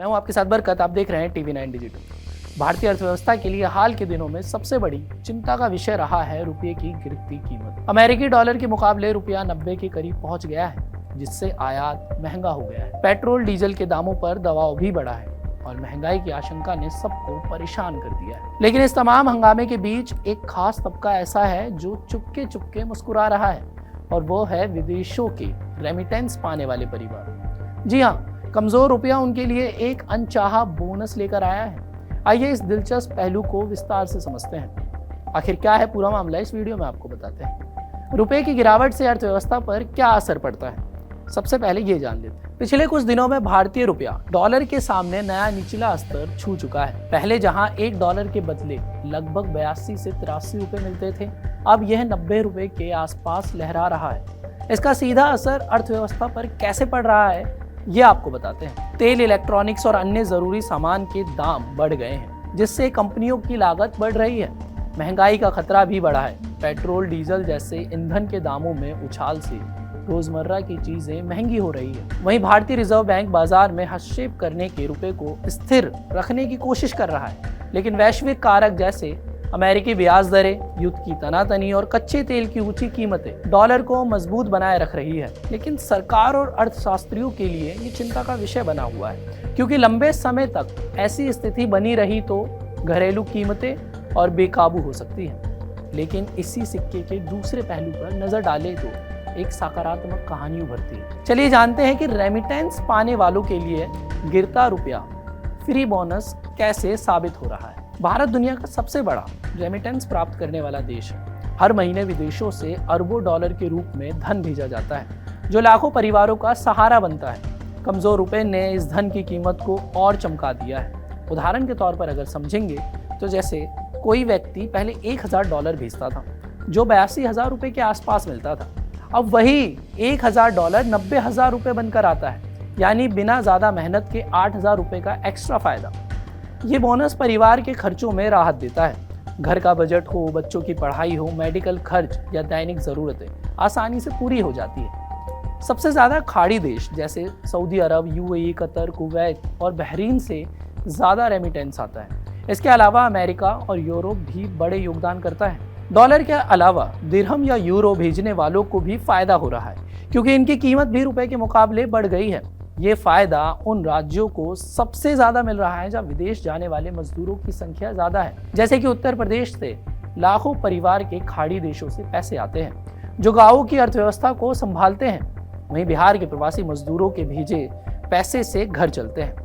मैं हूं आपके साथ बरकत, आप देख रहे हैं TV9 डिजिटल। भारतीय अर्थव्यवस्था के लिए हाल के दिनों में सबसे बड़ी चिंता का विषय रहा है रुपये की गिरती कीमत। अमेरिकी डॉलर के मुकाबले रुपया 90 के करीब पहुंच गया है, जिससे आयात महंगा हो गया है। पेट्रोल डीजल के दामों पर दबाव भी बढ़ा है और महंगाई की आशंका ने सबको परेशान कर दिया है। लेकिन इस तमाम हंगामे के बीच एक खास तबका ऐसा है जो चुपके चुपके मुस्कुरा रहा है, और वो है विदेशों के रेमिटेंस पाने वाले परिवार। जी हाँ, कमजोर रुपया उनके लिए एक अनचाहा बोनस लेकर आया है। आइए इस दिलचस्प पहलू को विस्तार से समझते हैं। आखिर क्या है पूरा मामला, इस वीडियो में आपको बताते हैं। रुपए की गिरावट से अर्थव्यवस्था पर क्या असर पड़ता है, सबसे पहले ये जान लेते हैं। पिछले कुछ दिनों में भारतीय रुपया डॉलर के सामने नया निचला स्तर छू चुका है। पहले जहां $1 के बदले लगभग 82 से 83 रुपए मिलते थे, अब यह 90 रुपए के आसपास लहरा रहा है। इसका सीधा असर अर्थव्यवस्था पर कैसे पड़ रहा है, ये आपको बताते हैं। तेल, इलेक्ट्रॉनिक्स और अन्य जरूरी सामान के दाम बढ़ गए हैं, जिससे कंपनियों की लागत बढ़ रही है। महंगाई का खतरा भी बढ़ा है। पेट्रोल, डीजल जैसे ईंधन के दामों में उछाल से रोजमर्रा की चीजें महंगी हो रही है। वहीं भारतीय रिजर्व बैंक बाजार में हस्तक्षेप करने के रुपए को स्थिर रखने की कोशिश कर रहा है, लेकिन वैश्विक कारक जैसे अमेरिकी ब्याज दरें, युद्ध की तनातनी और कच्चे तेल की ऊंची कीमतें डॉलर को मजबूत बनाए रख रही है। लेकिन सरकार और अर्थशास्त्रियों के लिए ये चिंता का विषय बना हुआ है, क्योंकि लंबे समय तक ऐसी स्थिति बनी रही तो घरेलू कीमतें और बेकाबू हो सकती हैं। लेकिन इसी सिक्के के दूसरे पहलू पर नजर डालें तो एक सकारात्मक कहानी उभरती है। चलिए जानते हैं कि रेमिटेंस पाने वालों के लिए गिरता रुपया फ्री बोनस कैसे साबित हो रहा है। भारत दुनिया का सबसे बड़ा रेमिटेंस प्राप्त करने वाला देश है। हर महीने विदेशों से अरबों डॉलर के रूप में धन भेजा जाता है, जो लाखों परिवारों का सहारा बनता है। कमजोर रुपए ने इस धन की कीमत को और चमका दिया है। उदाहरण के तौर पर अगर समझेंगे तो जैसे कोई व्यक्ति पहले $1000 भेजता था, जो 82,000 रुपए के आसपास मिलता था। अब वही $1000 90,000 रुपए बनकर आता है, यानी बिना ज्यादा मेहनत के 8,000 रुपए का एक्स्ट्रा फायदा। ये बोनस परिवार के खर्चों में राहत देता है। घर का बजट हो, बच्चों की पढ़ाई हो, मेडिकल खर्च या दैनिक जरूरतें आसानी से पूरी हो जाती है। सबसे ज्यादा खाड़ी देश जैसे सऊदी अरब, UAE, कतर, कुवैत और बहरीन से ज्यादा रेमिटेंस आता है। इसके अलावा अमेरिका और यूरोप भी बड़े योगदान करता है। डॉलर के अलावा दिरहम या यूरो भेजने वालों को भी फायदा हो रहा है, क्योंकि इनकी कीमत भी रुपए के मुकाबले बढ़ गई है। ये फायदा उन राज्यों को सबसे ज्यादा मिल रहा है जहां विदेश जाने वाले मजदूरों की संख्या ज्यादा है। जैसे कि उत्तर प्रदेश से लाखों परिवार के खाड़ी देशों से पैसे आते हैं, जो गांवों की अर्थव्यवस्था को संभालते हैं। वहीं बिहार के प्रवासी मजदूरों के भेजे पैसे से घर चलते हैं,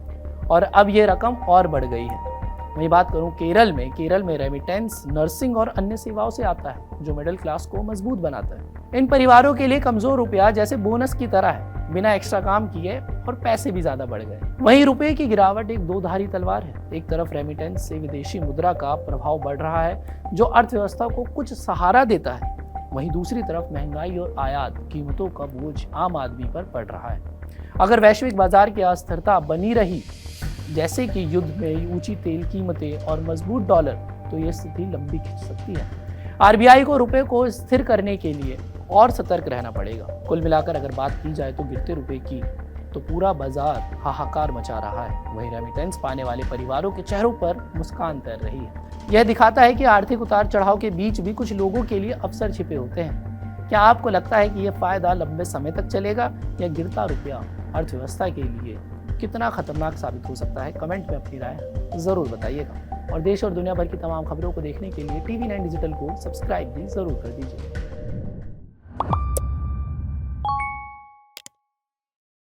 और अब ये रकम और बढ़ गई है। वहीं बात करूं केरल में रेमिटेंस नर्सिंग और अन्य सेवाओं से आता है, जो मिडिल क्लास को मजबूत बनाता है। इन परिवारों के लिए कमजोर रुपया जैसे बोनस की तरह है, बिना एक्स्ट्रा काम किए, और पैसे भी ज्यादा बढ़ गए। वहीं रुपए की गिरावट एक दो-धारी तलवार है। एक तरफ रेमिटेंस से विदेशी मुद्रा का प्रभाव बढ़ रहा है, जो अर्थव्यवस्था को कुछ सहारा देता है। वहीं दूसरी तरफ महंगाई और आयात कीमतों का बोझ आम आदमी पर पड़ रहा है। अगर वैश्विक बाजार की अस्थिरता बनी रही, जैसे कि युद्ध में ऊंची तेल कीमतें और मजबूत डॉलर, तो ये स्थिति लंबी खिंच सकती है। RBI को रुपए को स्थिर करने के लिए और सतर्क रहना पड़ेगा। कुल मिलाकर अगर बात की जाए तो गिरते रुपए की तो पूरा बाजार हाहाकार मचा रहा है। वहीं रेमिटेंस पाने वाले परिवारों के चेहरों पर मुस्कान तैर रही है। यह दिखाता है कि आर्थिक उतार चढ़ाव के बीच भी कुछ लोगों के लिए अवसर छिपे होते हैं। क्या आपको लगता है कि यह फायदा लंबे समय तक चलेगा, या गिरता रुपया अर्थव्यवस्था के लिए कितना खतरनाक साबित हो सकता है? कमेंट में अपनी राय जरूर बताइएगा, और देश और दुनिया भर की तमाम खबरों को देखने के लिए TV9 डिजिटल को सब्सक्राइब भी जरूर कर दीजिए।